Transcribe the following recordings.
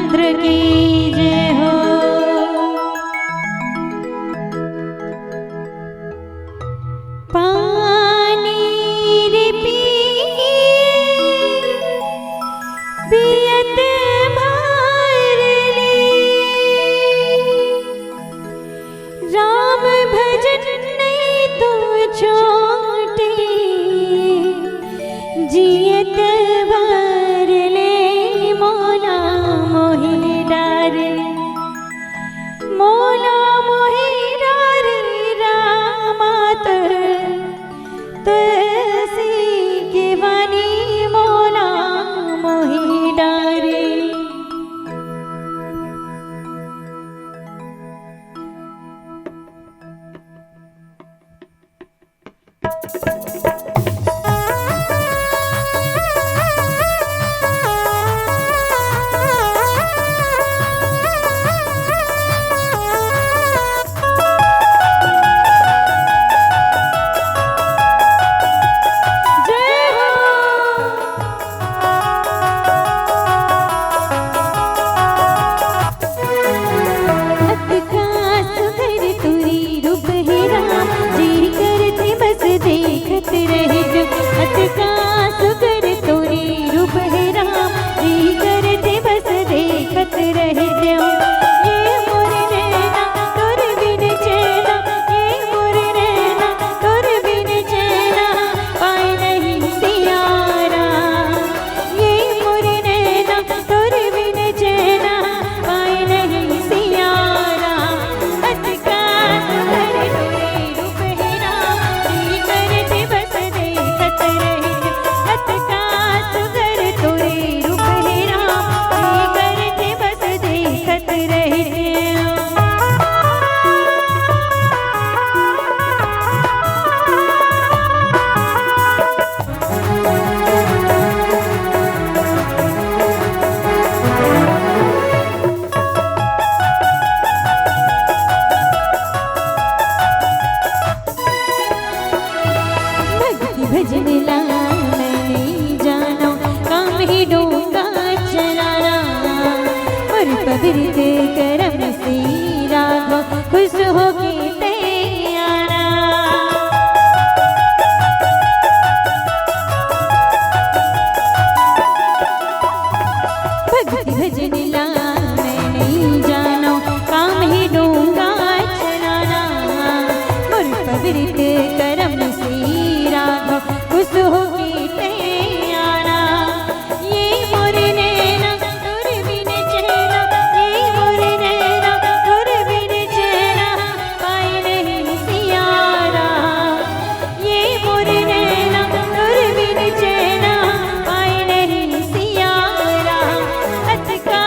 रामचंद्र की जय हो। पानी रे पिए पियत भर ले, राम भजन नहीं तो छोटे, जियत भर ले मोला मोहि डारे, मोला मोहि डारे रामात तुलसी के वाणी मोला मोहि डारे। देखत रहे जो अत का सुगर तोरी रूप है राम, जी करते बस देखत रहे जो। ये मोर नैना तोर बिन चैना, ये मोर नैना तोर बिन चैना, पाए नहीं सियारा। ये मोर नैना तोर बिन चैना, पाए नहीं सियारा। अत का सुगर तोरी रूप है राम, जी करते बस देखत रहे जो। अत का सुगर तोरी रूप है राम, जी करते बस देखत रहे जो। भक्ति भजन लाना नहीं जाना, काम ही डोंगा चलाना, और पवित्र करम से राघव खुश होके ते आना। भक्ति भजन लाना नहीं जाना, काम ही डोंगा चलाना, और पवित्र करम से राघव खुश होके ते आना। ये मोर नैना तोर बिन चैना, ये मोर नैना तोर बिन चैना, पाए नहीं सियारा। ये मोर नैना तोर बिन चैना, पाए नहीं सियारा। अत का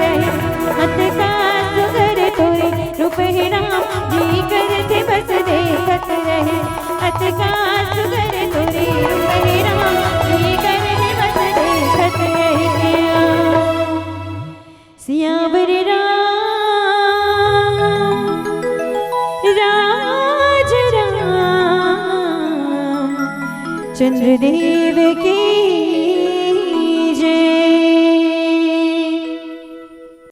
रहे। अत का सुगर तोरे रूप है राम, जी करते बस देखत रहे। अत का सुगर तोरे रूप है राम, जी करते बस देखत रहे। सियावर राज राम चंद्र देव